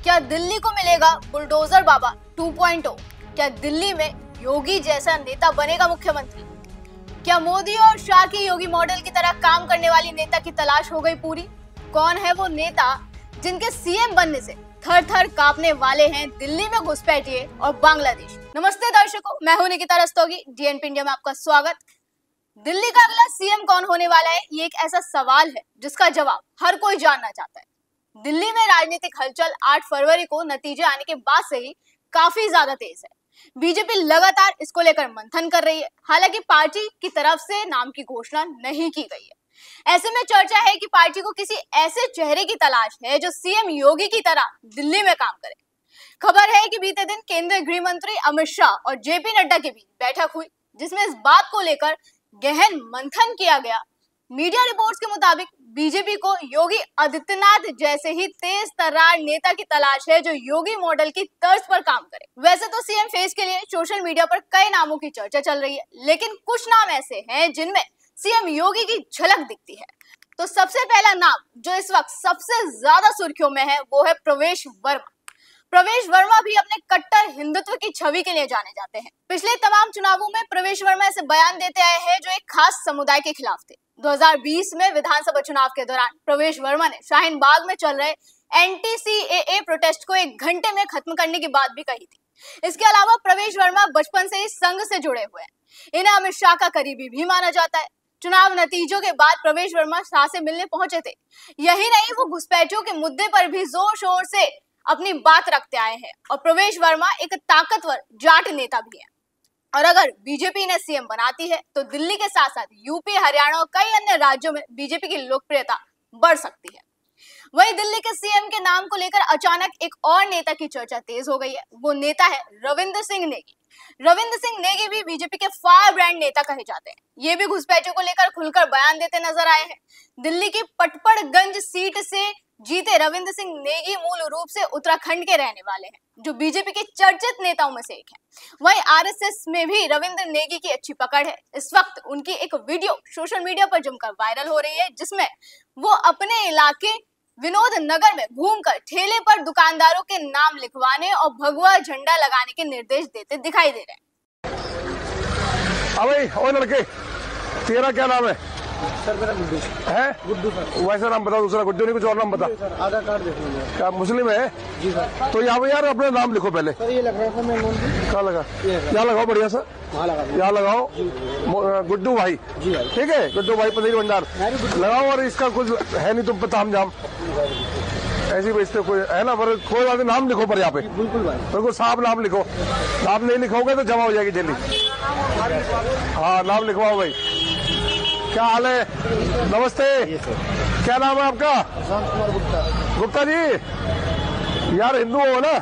क्या दिल्ली को मिलेगा बुलडोजर बाबा 2.0? क्या दिल्ली में योगी जैसा नेता बनेगा मुख्यमंत्री? क्या मोदी और शाह की योगी मॉडल की तरह काम करने वाली नेता की तलाश हो गई पूरी? कौन है वो नेता जिनके सीएम बनने से थर थर कांपने वाले हैं दिल्ली में घुसपैठिए और बांग्लादेश? नमस्ते दर्शकों, मैं हूं निकिता रस्तोगी, डीएनपी इंडिया में आपका स्वागत। दिल्ली का अगला सीएम कौन होने वाला है, ये एक ऐसा सवाल है जिसका जवाब हर कोई जानना चाहता है। दिल्ली में राजनीतिक हलचल 8 फरवरी को नतीजे आने के बाद से ही काफी ज्यादा तेज है। बीजेपी लगातार इसको लेकर मंथन कर रही है। हालांकि पार्टी की तरफ से नाम की घोषणा नहीं की गई है। ऐसे में चर्चा है कि पार्टी को किसी ऐसे चेहरे की तलाश है जो सीएम योगी की तरह दिल्ली में काम करे। खबर है कि बीते दिन केंद्रीय गृह मंत्री अमित शाह और जेपी नड्डा के बीच बैठक हुई, जिसमें इस बात को लेकर गहन मंथन किया गया। मीडिया रिपोर्ट्स के मुताबिक बीजेपी को योगी आदित्यनाथ जैसे ही तेज तर्रार नेता की तलाश है जो योगी मॉडल की तर्ज पर काम करे। वैसे तो सीएम फेस के लिए सोशल मीडिया पर कई नामों की चर्चा चल रही है, लेकिन कुछ नाम ऐसे हैं जिनमें सीएम योगी की झलक दिखती है। तो सबसे पहला नाम जो इस वक्त सबसे ज्यादा सुर्खियों में है वो है प्रवेश वर्मा। प्रवेश वर्मा भी अपने कट्टर हिंदुत्व की छवि के लिए जाने जाते हैं। पिछले तमाम चुनावों में प्रवेश वर्मा ऐसे बयान देते आए हैं जो एक खास समुदाय के खिलाफ थे। 2020 में विधानसभा चुनाव के दौरान प्रवेश वर्मा ने शाहीन बाग में चल रहे एंटी-सीएए प्रोटेस्ट को 1 घंटे में खत्म करने की बात भी कही थी। इसके अलावा प्रवेश वर्मा बचपन से ही संघ से जुड़े हुए हैं। इन्हें अमित शाह का करीबी भी माना जाता है। चुनाव नतीजों के बाद प्रवेश वर्मा शाह से मिलने पहुंचे थे। यही नहीं, वो घुसपैठियों के मुद्दे पर भी जोर शोर से अपनी बात रखते आए हैं और प्रवेश वर्मा एक ताकतवर जाट नेता भी है। और अगर बीजेपी ने सीएम बनाती है तो दिल्ली के साथ साथ यूपी, हरियाणा और कई अन्य राज्यों में बीजेपी की लोकप्रियता बढ़ सकती है। वहीं दिल्ली के सीएम के नाम को लेकर अचानक एक और नेता की चर्चा तेज हो गई है। वो नेता है रविंद्र सिंह नेगी। रविंद्र सिंह नेगी भी बीजेपी के फायर ब्रांड नेता कहे जाते हैं। ये भी घुसपैठियों को लेकर खुलकर बयान देते नजर आए हैं। दिल्ली की पटपड़गंज सीट से जीते रविंद्र सिंह नेगी मूल रूप से उत्तराखंड के रहने वाले हैं, जो बीजेपी के चर्चित नेताओं में से एक है। वहीं आरएसएस में भी रविंद्र नेगी की अच्छी पकड़ है। इस वक्त उनकी एक वीडियो सोशल मीडिया पर जमकर वायरल हो रही है, जिसमें वो अपने इलाके विनोद नगर में घूमकर ठेले पर दुकानदारों के नाम लिखवाने और भगवा झंडा लगाने के निर्देश देते दिखाई दे रहे हैं। अबे ओ लड़के, तेरा क्या नाम है? सर मेरा गुड्डू है। गुड्डू सर। वैसा नाम बता, दूसरा गुड्डू नहीं, कुछ और नाम बता। सर आधार कार्ड देख लीजिए। क्या मुस्लिम है? जी सर। तो यहाँ पे यार अपना नाम लिखो पहले। सर ये लग रहा है मैं क्या लगा? यहाँ लगाओ, बढ़िया सर, वहाँ लगा यहाँ लगाओ। गुड्डू भाई, जी भाई। ठीक है, गुड्डू भाई पनीर भंडार लगाओ। और इसका कुछ है नहीं तुम ताम जाम ऐसी बेचते कोई है ना, पर कोई बात नाम लिखो पर यहाँ पे बिल्कुल भाई, बिल्कुल साफ नाम लिखो। नाम नहीं लिखोगे तो जमा हो जाएगी जल्दी। हाँ नाम लिखवाओ भाई। क्या हाल है? नमस्ते, क्या नाम है आपका? प्रशांत कुमार गुप्ता। गुप्ता जी, यार हिंदू हो ना?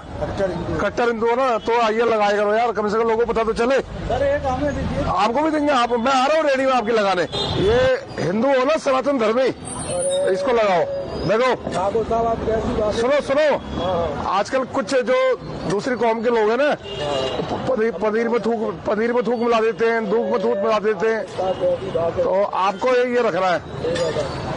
कट्टर हिंदू हो ना, तो आइए लगाए करो यार, कम से कम लोगों को पता तो चले। सर एक हमें दीजिए। आपको भी देंगे, आप मैं आ रहा हूँ रेडी में आपके लगाने। ये हिंदू हो ना, सनातन धर्मी, इसको लगाओ। देखो साहब आप कैसी बात? सुनो, आजकल कुछ जो दूसरी कौम के लोग हैं ना, पनीर में थूक मिला देते हैं, दूध में थूक मिला देते हैं, तो आपको ये रखना है,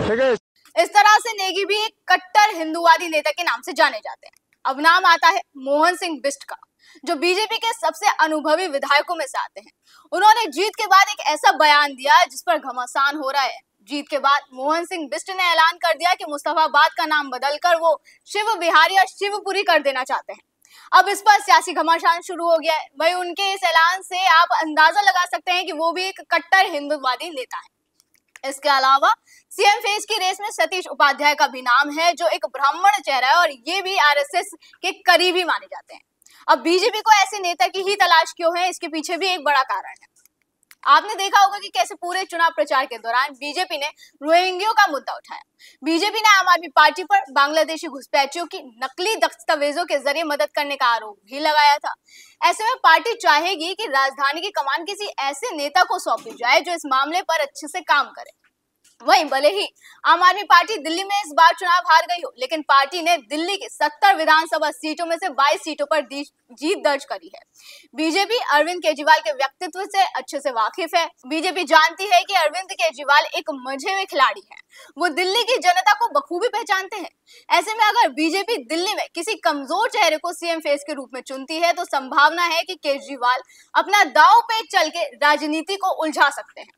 ठीक है। इस तरह से नेगी भी एक कट्टर हिंदूवादी नेता के नाम से जाने जाते हैं। अब नाम आता है मोहन सिंह बिष्ट का, जो बीजेपी के सबसे अनुभवी विधायकों में से आते हैं। उन्होंने जीत के बाद एक ऐसा बयान दिया जिस पर घमासान हो रहा है। जीत के बाद मोहन सिंह बिष्ट ने ऐलान कर दिया कि मुस्तफाबाद का नाम बदलकर वो शिव विहार या शिवपुरी कर देना चाहते हैं। अब इस पर सियासी घमासान शुरू हो गया है। वही उनके इस ऐलान से आप अंदाजा लगा सकते हैं कि वो भी एक कट्टर हिंदुवादी नेता है। इसके अलावा सीएम फेस की रेस में सतीश उपाध्याय का भी नाम है, जो एक ब्राह्मण चेहरा है और ये भी आरएसएस के करीबी माने जाते हैं। अब बीजेपी को ऐसे नेता की ही तलाश क्यों है, इसके पीछे भी एक बड़ा कारण है। आपने देखा होगा कि कैसे पूरे चुनाव प्रचार के दौरान बीजेपी ने रोहिंग्यों का मुद्दा उठाया। बीजेपी ने आम आदमी पार्टी पर बांग्लादेशी घुसपैठियों की नकली दस्तावेजों के जरिए मदद करने का आरोप भी लगाया था। ऐसे में पार्टी चाहेगी कि राजधानी की कमान किसी ऐसे नेता को सौंपी जाए जो इस मामले पर अच्छे से काम करे। वहीं भले ही आम आदमी पार्टी दिल्ली में इस बार चुनाव हार गई हो, लेकिन पार्टी ने दिल्ली की 70 विधानसभा सीटों में से 22 सीटों पर जीत दर्ज करी है। बीजेपी अरविंद केजरीवाल के व्यक्तित्व से अच्छे से वाकिफ है। बीजेपी जानती है कि अरविंद केजरीवाल एक मंझे हुए खिलाड़ी हैं। वो दिल्ली की जनता को बखूबी पहचानते हैं। ऐसे में अगर बीजेपी दिल्ली में किसी कमजोर चेहरे को सीएम फेस के रूप में चुनती है तो संभावना है कि केजरीवाल अपना दांव पे चल के राजनीति को उलझा सकते हैं,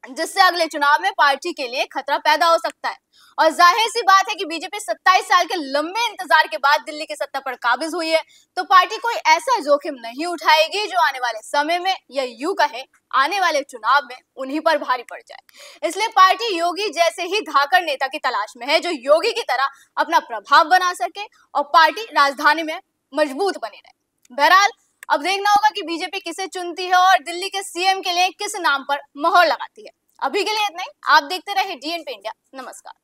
जिससे अगले चुनाव में पार्टी के लिए खतरा पैदा हो सकता है। और जाहिर सी बात है कि बीजेपी 27 साल के लंबे इंतजार के बाद दिल्ली की सत्ता पर काबिज हुई है, तो पार्टी कोई ऐसा जोखिम नहीं उठाएगी जो आने वाले समय में या यूं कहे आने वाले चुनाव में उन्हीं पर भारी पड़ जाए। इसलिए पार्टी योगी जैसे ही धाकड़ नेता की तलाश में है जो योगी की तरह अपना प्रभाव बना सके और पार्टी राजधानी में मजबूत बनी रहे। बहरहाल अब देखना होगा कि बीजेपी किसे चुनती है और दिल्ली के सीएम के लिए किस नाम पर मोहर लगाती है। अभी के लिए इतना ही। आप देखते रहे DNP इंडिया। नमस्कार।